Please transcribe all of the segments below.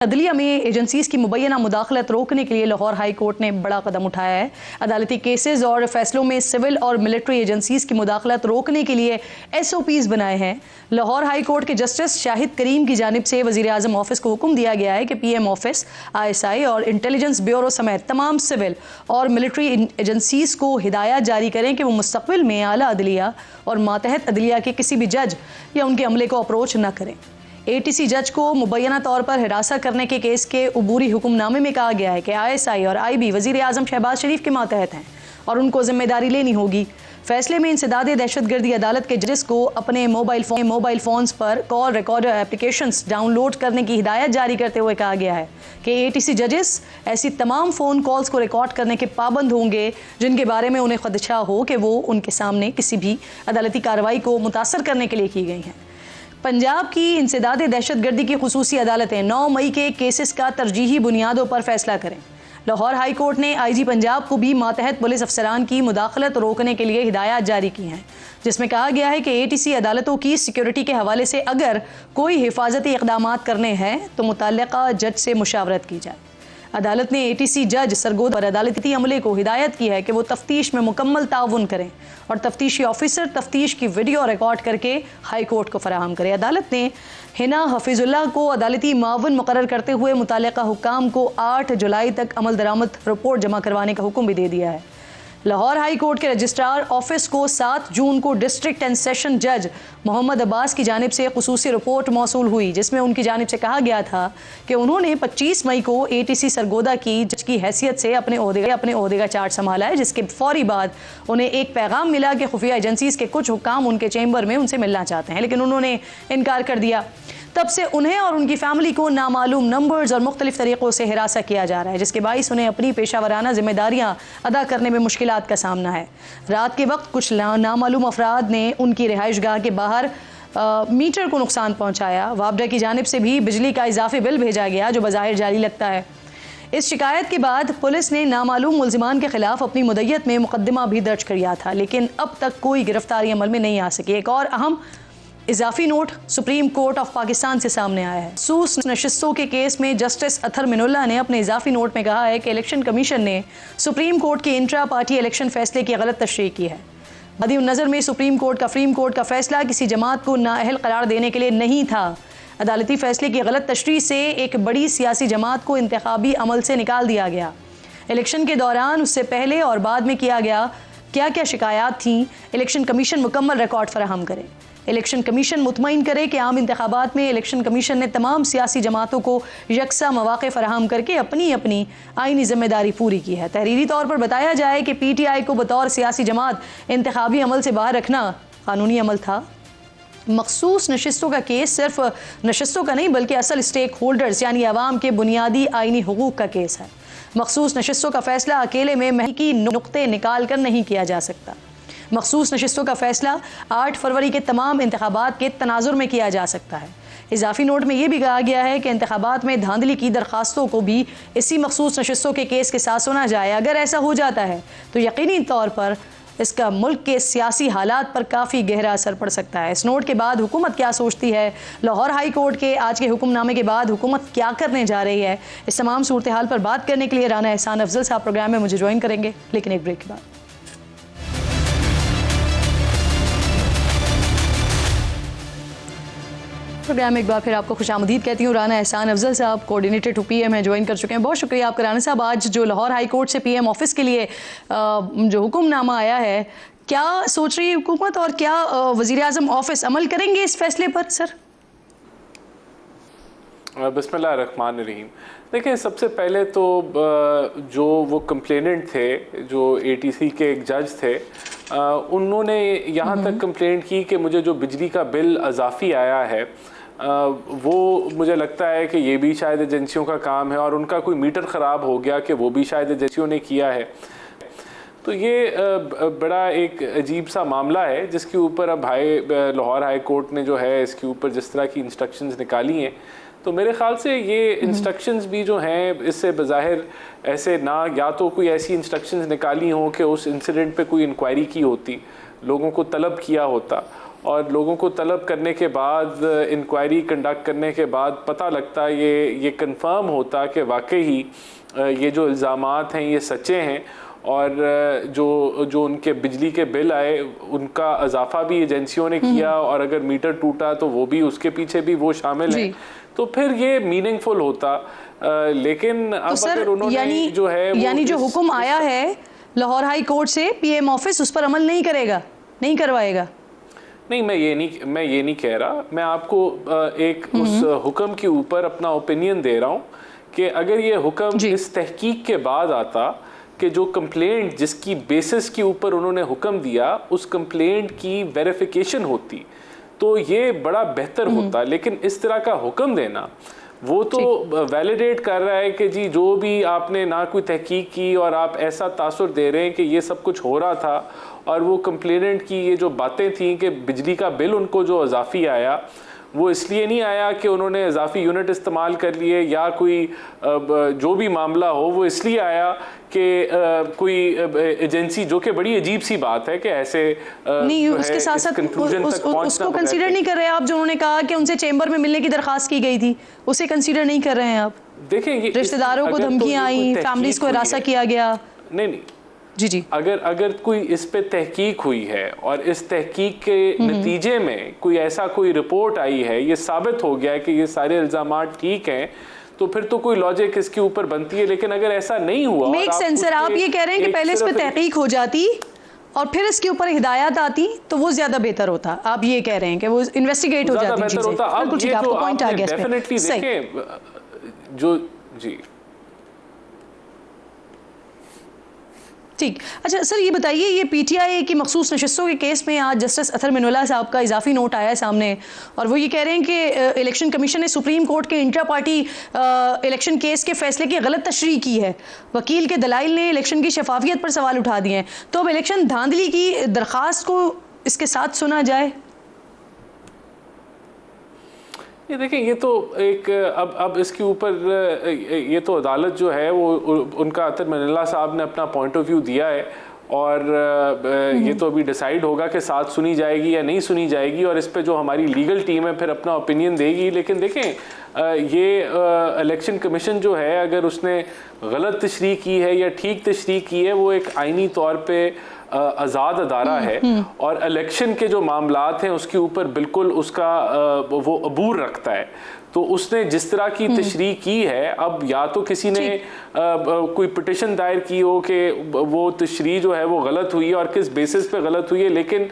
अदलिया में एजेंसीज की मुबैना मुदाखलत रोकने के लिए लाहौर हाई कोर्ट ने बड़ा कदम उठाया है। अदालती केसेस और फैसलों में सिविल और मिलिट्री एजेंसीज की मुदाखलत रोकने के लिए SOPs बनाए हैं। लाहौर हाई कोर्ट के जस्टिस शाहिद करीम की जानिब से वज़ीर आज़म ऑफिस को हुक्म दिया गया है कि PM ऑफिस, ISI और इंटेलिजेंस ब्यूरो समेत तमाम सिविल और मिलिट्री एजेंसीज को हिदायत जारी करें कि वो मुस्तक़बिल में आला अदलिया और मातहत अदलिया के किसी भी जज या उनके अमले को अप्रोच न करें। ATC जज को मुबैना तौर पर हिरासा करने के केस के उबूरी हुक्मनामे में कहा गया है कि ISI और IB वज़ीर आज़म शहबाज शरीफ के मातहत हैं और उनको जिम्मेदारी लेनी होगी। फैसले में इंसदाद दहशतगर्दी अदालत के जज को अपने मोबाइल फ़ोन्स पर कॉल रिकॉर्डर एप्लीकेशंस डाउनलोड करने की हिदायत जारी करते हुए कहा गया है कि ATC जजेस ऐसी तमाम फ़ोन कॉल्स को रिकॉर्ड करने के पाबंद होंगे जिनके बारे में उन्हें खदशा हो कि वो उनके सामने किसी भी अदालती कार्रवाई को मुतासर करने के लिए की गई हैं। पंजाब की इंसदाद दहशतगर्दी की खुसूसी अदालतें 9 मई के केसेस का तरजीही बुनियादों पर फैसला करें। लाहौर हाई कोर्ट ने IG पंजाब को भी मातहत पुलिस अफसरान की मुदाखलत रोकने के लिए हिदायत जारी की हैं, जिसमें कहा गया है कि ATC अदालतों की सिक्योरिटी के हवाले से अगर कोई हिफाजती इक़दामात करने हैं तो मुतल्लिक़ा जज से मुशावरत की जाए। अदालत ने ATC जज सरगोदा और अदालती अमले को हिदायत की है कि वो तफ्तीश में मुकम्मल ताउन करें और तफ्तीशी ऑफिसर तफ्तीश की वीडियो रिकॉर्ड करके हाई कोर्ट को फराहम करे। अदालत ने हिना हफीजुल्लाह को अदालती मावन मुकर्रर करते हुए मुतल्लिक़ा हुक्काम को 8 जुलाई तक अमल दरामद रिपोर्ट जमा करवाने का हुक्म भी दे दिया है। लाहौर हाई कोर्ट के रजिस्ट्रार ऑफिस को 7 जून को डिस्ट्रिक्ट एंड सेशन जज मोहम्मद अब्बास की जानिब से खुसूसी रिपोर्ट मौसूल हुई, जिसमें उनकी जानिब से कहा गया था कि उन्होंने 25 मई को ATC सरगोदा की जज की हैसियत से अपने ओहदे का चार्ज संभाला है, जिसके फौरी बाद उन्हें एक पैगाम मिला कि खुफिया एजेंसीज के कुछ हुक्काम उनके चैम्बर में उनसे मिलना चाहते हैं, लेकिन उन्होंने इनकार कर दिया। तब से उन्हें और उनकी फैमिली को नामालूम नंबर्स और मुख्तलिफ तरीक़ों से हिरासा किया जा रहा है, जिसके बाइस उन्हें अपनी पेशावराना जिम्मेदारियां अदा करने में मुश्किलात का सामना है। रात के वक्त कुछ नामालूम अफराद ने उनकी रिहाइश गाह के बाहर मीटर को नुकसान पहुँचाया। वापडा की जानिब से भी बिजली का इजाफी बिल भेजा गया जो बज़ाहिर जारी लगता है। इस शिकायत के बाद पुलिस ने नामालूम मुल्ज़िमान के खिलाफ अपनी मुद्दत में मुकदमा भी दर्ज किया था, लेकिन अब तक कोई गिरफ्तारी अमल में नहीं आ सकी। एक और अहम इजाफी note supreme court of Pakistan से सामने आया है। सूस नशिस्तों के केस में जस्टिस अथर मिनुल्लाह ने अपने इजाफी नोट में कहा है कि इलेक्शन कमीशन ने सुप्रीम कोर्ट के इंट्रा पार्टी इलेक्शन फैसले की गलत तशरीह की है। बदी नज़र में सुप्रीम कोर्ट का फैसला किसी जमात को नाअहल करार देने के लिए नहीं था। अदालती फैसले की गलत तशरीह से एक बड़ी सियासी जमात को इंतखाबी अमल से निकाल दिया गया। इलेक्शन के दौरान, उससे पहले और बाद में किया गया क्या क्या शिकायत थी, इलेक्शन कमीशन मुकम्मल रिकॉर्ड फराहम करे। इलेक्शन कमीशन मुतमईन करे कि आम इंतखाबात में इलेक्शन कमीशन ने तमाम सियासी जमातों को यकसा मौक़े फराहम करके अपनी अपनी आइनी जिम्मेदारी पूरी की है। तहरीरी तौर पर बताया जाए कि PTI को बतौर सियासी जमात इंतखाबी अमल से बाहर रखना कानूनी अमल था। मखसूस नशिस्तों का केस सिर्फ नशिस्तों का नहीं बल्कि असल स्टेक होल्डर्स यानी अवाम के बुनियादी आइनी हुकूक का केस है। मखसूस नशिस्तों का फैसला अकेले में महकी नुक्ते निकाल कर नहीं किया जा सकता। मखसूस नशिस्तों का फैसला 8 फरवरी के तमाम इंतखाबात के तनाजुर में किया जा सकता है। इजाफी नोट में यह भी कहा गया है कि इंतखाबात में धांधली की दरखास्तों को भी इसी मखसूस नशिस्तों के केस के साथ सुना जाए। अगर ऐसा हो जाता है तो यकीनी तौर पर इसका मुल्क के सियासी हालात पर काफ़ी गहरा असर पड़ सकता है। इस नोट के बाद हुकूमत क्या सोचती है, लाहौर हाई कोर्ट के आज के हुक्मनामे के बाद हुकूमत क्या करने जा रही है, इस तमाम सूरत हाल पर बात करने के लिए राना एहसान अफजल साहब प्रोग्राम में मुझे ज्वाइन करेंगे, लेकिन एक ब्रेक के बाद। प्रोग्राम एक बार फिर आपको खुशामदीद कहती हूँ। राना एहसान अफजल साहब कोऑर्डिनेटर टू PM है, ज्वाइन कर चुके हैं। बहुत शुक्रिया आपका राना साहब। आज जो लाहौर हाई कोर्ट से PM ऑफिस के लिए जो हुक्मनामा आया है, क्या सोच रही है हुकूमत और क्या वज़ीर आज़म ऑफिस अमल करेंगे इस फैसले पर? सर बिस्मिल्लाहिर्रहमानिर्रहीम। देखिए, सबसे पहले तो जो वो कंप्लेनेंट थे, जो ATC के एक जज थे, उन्होंने यहाँ तक कंप्लेंट की कि मुझे जो बिजली का बिल अजाफी आया है वो मुझे लगता है कि ये भी शायद एजेंसियों का काम है और उनका कोई मीटर ख़राब हो गया कि वो भी शायद एजेंसियों ने किया है। तो ये बड़ा एक अजीब सा मामला है जिसके ऊपर अब लाहौर हाई कोर्ट ने जो है इसके ऊपर जिस तरह की इंस्ट्रक्शंस निकाली हैं, तो मेरे ख़्याल से ये इंस्ट्रक्शंस भी जो हैं इससे बज़ाहिर ऐसे ना, या तो कोई ऐसी इंस्ट्रक्शंस निकाली हों कि उस इंसिडेंट पे कोई इंक्वायरी की होती, लोगों को तलब किया होता और लोगों को तलब करने के बाद, इंक्वायरी कंडक्ट करने के बाद पता लगता, ये कंफर्म होता कि वाकई ही ये जो इल्ज़ामात हैं ये सच्चे हैं, और जो उनके बिजली के बिल आए उनका इजाफा भी एजेंसियों ने किया, और अगर मीटर टूटा तो वो भी, उसके पीछे भी वो शामिल है, तो फिर ये मीनिंगफुल होता। लेकिन अब तो अगर उन्होंने जो है यानी जो हुक्म आया है लाहौर हाई कोर्ट से, पीएम ऑफिस उस पर अमल नहीं करेगा, नहीं करवाएगा? नहीं, मैं ये नहीं कह रहा। मैं आपको एक उस हुक्म के ऊपर अपना ओपिनियन दे रहा हूँ कि अगर ये हुक्म इस तहकीक के बाद आता कि जो कंप्लेंट जिसकी बेसिस के ऊपर उन्होंने हुक्म दिया उस कंप्लेंट की वेरिफिकेशन होती तो ये बड़ा बेहतर होता। लेकिन इस तरह का हुक्म देना वो तो वैलिडेट कर रहा है कि जी जो भी आपने ना कोई तहकीक की और आप ऐसा तासुर दे रहे हैं कि ये सब कुछ हो रहा था, और वो कंप्लेनेंट की ये जो बातें थी कि बिजली का बिल उनको जो इजाफी आया वो इसलिए नहीं आया कि उन्होंने इजाफी यूनिट इस्तेमाल कर लिए या कोई जो भी मामला हो, वो इसलिए आया कि कोई एजेंसी, जो कि बड़ी अजीब सी बात है कि ऐसे नहीं, उसके साथ साथ उसको कंसीडर नहीं कर रहे आप, जो उन्होंने कहा कि उनसे चेंबर में मिलने की दरखास्त की गई थी, उसे कंसीडर नहीं कर रहे हैं आप? देखें, रिश्तेदारों को धमकियां आई, फैमिलीज को हिरासा किया गया। नहीं, जी, अगर कोई इस पे तहकीक हुई है और इस तहकीक के नतीजे में कोई रिपोर्ट आई है, ये साबित हो गया है कि ये सारे इल्जामात ठीक हैं, तो फिर तो कोई लॉजिक इसके ऊपर बनती है। लेकिन अगर ऐसा नहीं हुआ, मेक सेंस सर, आप ये कह रहे हैं कि पहले इस पे तहकीक हो जाती और फिर इसके ऊपर हिदायत आती तो वो ज्यादा बेहतर होता। आप ये कह रहे हैं कि वो इन्वेस्टिगेट हो जाती चीजें। बिल्कुल ठीक, आपको पॉइंट आ गया डेफिनेटली। देखें जो जी ठीक। अच्छा सर, ये बताइए, ये पीटीआई की मखसूस नशिस्तों के केस में आज जस्टिस अतर मिनुल्लाह साहब का इजाफी नोट आया है सामने, और वो ये कह रहे हैं कि इलेक्शन कमीशन ने सुप्रीम कोर्ट के इंट्रा पार्टी इलेक्शन केस के फैसले की गलत तशरीह की है। वकील के दलाइल ने इलेक्शन की शफाफियत पर सवाल उठा दिए हैं। तो अब इलेक्शन धांधली की दरख्वास्त को इसके साथ सुना जाए? ये देखें, ये तो एक अब इसके ऊपर ये तो अदालत जो है वो उनका अतर मिनुल्लाह साहब ने अपना पॉइंट ऑफ व्यू दिया है, और ये तो अभी डिसाइड होगा कि साथ सुनी जाएगी या नहीं सुनी जाएगी, और इस पे जो हमारी लीगल टीम है फिर अपना ओपिनियन देगी। लेकिन देखें, ये इलेक्शन कमीशन जो है, अगर उसने गलत तशरीह की है या ठीक तशरीह की है, वो एक आइनी तौर पे आज़ाद अदारा है, और इलेक्शन के जो मामलात हैं उसके ऊपर बिल्कुल उसका वो अबूर रखता है। तो उसने जिस तरह की तशरीह की है, अब या तो किसी ने कोई पिटिशन दायर की हो कि वो तशरीह जो है वो गलत हुई है और किस बेसिस पे गलत हुई है, लेकिन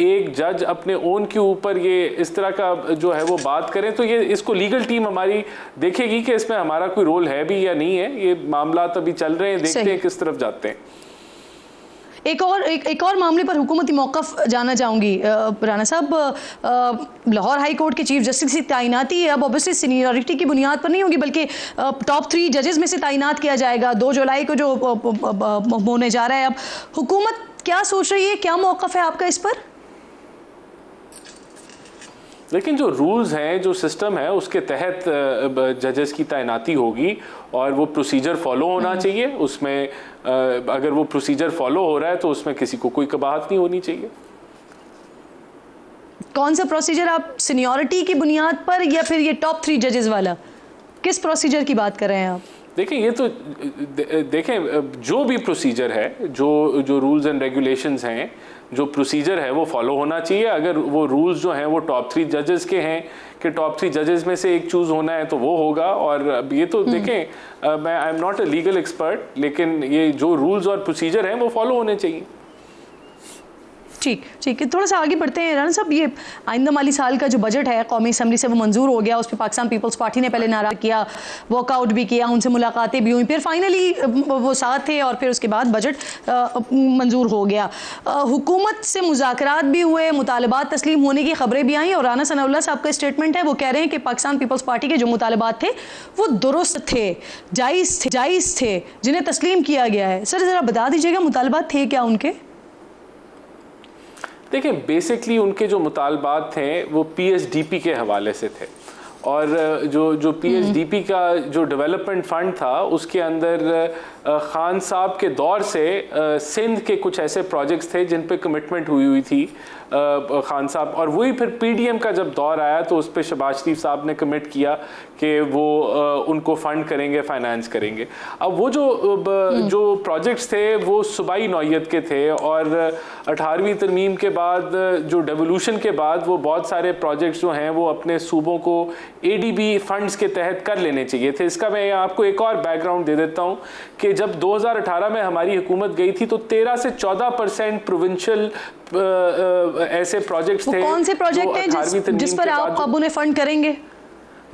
एक जज अपने ओन के ऊपर ये इस तरह का जो है वो बात करें, तो ये इसको लीगल टीम हमारी देखेगी कि इसमें हमारा कोई रोल है भी या नहीं है। ये मामला अभी चल रहे हैं, देखते हैं किस तरफ जाते हैं। एक और मामले पर हुकूमती मौक़िफ़ जानना चाहूँगी राना साहब। लाहौर हाई कोर्ट के चीफ जस्टिस की तैनाती अब ऑब्वियसली सीनियरिटी की बुनियाद पर नहीं होगी, बल्कि टॉप 3 जजेस में से तैनात किया जाएगा 2 जुलाई को, जो होने जा रहा है। अब हुकूमत क्या सोच रही है, क्या मौक़िफ़ है आपका इस पर? लेकिन जो रूल्स हैं, जो सिस्टम है, उसके तहत जजेस की तैनाती होगी और वो प्रोसीजर फॉलो होना चाहिए। उसमें अगर वो प्रोसीजर फॉलो हो रहा है तो उसमें किसी को कोई कबाहत नहीं होनी चाहिए। कौन सा प्रोसीजर, आप सीनियरिटी की बुनियाद पर या फिर ये टॉप 3 जजेस वाला, किस प्रोसीजर की बात कर रहे हैं आप? देखें, ये तो देखें, जो भी प्रोसीजर है, जो रूल्स एंड रेगुलेशंस हैं, जो प्रोसीजर है वो फॉलो होना चाहिए। अगर वो रूल्स जो हैं वो टॉप 3 जजेस के हैं कि टॉप 3 जजेस में से एक चूज़ होना है तो वो होगा। और अब ये तो देखें, मैं I am not a legal expert, लेकिन ये जो रूल्स और प्रोसीजर हैं वो फॉलो होने चाहिए। ठीक है, थोड़ा सा आगे बढ़ते हैं राना साहब। ये आइंदा माली साल का जो बजट है कौमी असम्बली से वो मंजूर हो गया, उस पर पाकिस्तान पीपल्स पार्टी ने पहले नारा किया, वॉकआउट भी किया, उनसे मुलाकातें भी हुई, फिर फाइनली वो साथ थे और फिर उसके बाद बजट मंजूर हो गया। हुकूमत से मुज़ाकरात भी हुए, मुतालबात तस्लीम होने की खबरें भी आई, और राना सनाउल्लाह साहब का स्टेटमेंट है, वो कह रहे हैं कि पाकिस्तान पीपल्स पार्टी के जो मुतालबात थे वो दुरुस्त थे, जायज़ थे, जिन्हें तस्लीम किया गया है। सर ज़रा बता दीजिएगा मुतालबात थे क्या उनके? देखिए, बेसिकली उनके जो मुतालबात थे वो PSDP के हवाले से थे, और जो PHDP का जो डेवलपमेंट फंड था उसके अंदर खान साहब के दौर से सिंध के कुछ ऐसे प्रोजेक्ट्स थे जिन पे कमिटमेंट हुई थी खान साहब, और वही फिर PDM का जब दौर आया तो उस पर शहबाज शरीफ साहब ने कमिट किया कि वो उनको फंड करेंगे, फाइनेंस करेंगे। अब वो जो प्रोजेक्ट्स थे वो सूबाई नौयत के थे, और 18वीं तरमीम के बाद जो डेवोल्यूशन के बाद वो बहुत सारे प्रोजेक्ट्स जो हैं वो अपने सूबों को ADB फंड्स के तहत कर लेने चाहिए थे। इसका मैं आपको एक और बैकग्राउंड दे देता हूँ कि जब 2018 में हमारी हुकूमत गई थी तो 13 से 14% प्रोविंशियल ऐसे प्रोजेक्ट्स थे। कौन से प्रोजेक्ट हैं जिस पर आप उन्हें फंड करेंगे?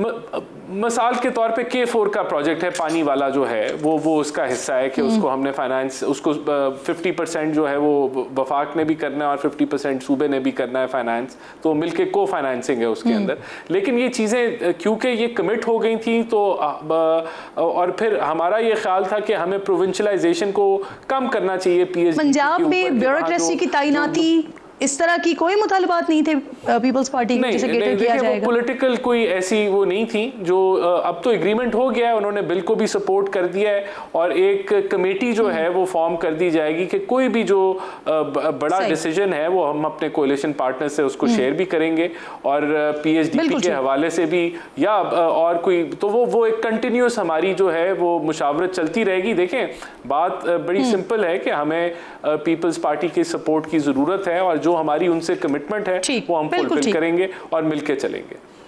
मिसाल के तौर पे K4 का प्रोजेक्ट है, पानी वाला जो है वो उसका हिस्सा है कि उसको हमने फाइनेंस, उसको 50% जो है वो वफाक ने भी करना है और 50% सूबे ने भी करना है फाइनेंस, तो मिलके को फाइनेंसिंग है उसके अंदर। लेकिन ये चीज़ें क्योंकि ये कमिट हो गई थी तो और फिर हमारा ये ख्याल था कि हमें प्रोविंशलाइजेशन को कम करना चाहिए। पंजाब में ब्यूरोक्रेसी की तैनाती, इस तरह की कोई मुतालबात नहीं थे पीपल्स पार्टी जिसे केटर किया जाएगा? पॉलिटिकल कोई ऐसी वो नहीं थी जो अब तो एग्रीमेंट हो गया है, उन्होंने बिल को भी सपोर्ट कर दिया है और एक कमेटी जो है वो फॉर्म कर दी जाएगी कि कोई भी जो बड़ा डिसीजन है वो हम अपने कोalition पार्टनर से उसको शेयर भी करेंगे, और PHDP के हवाले से भी या और कोई, तो वो एक कंटिन्यूस हमारी जो है वो मुशावरत चलती रहेगी। देखें, बात बड़ी सिंपल है कि हमें पीपल्स पार्टी की सपोर्ट की ज़रूरत है और जो हमारी उनसे कमिटमेंट है वो हम फुलफिल करेंगे और मिलके चलेंगे।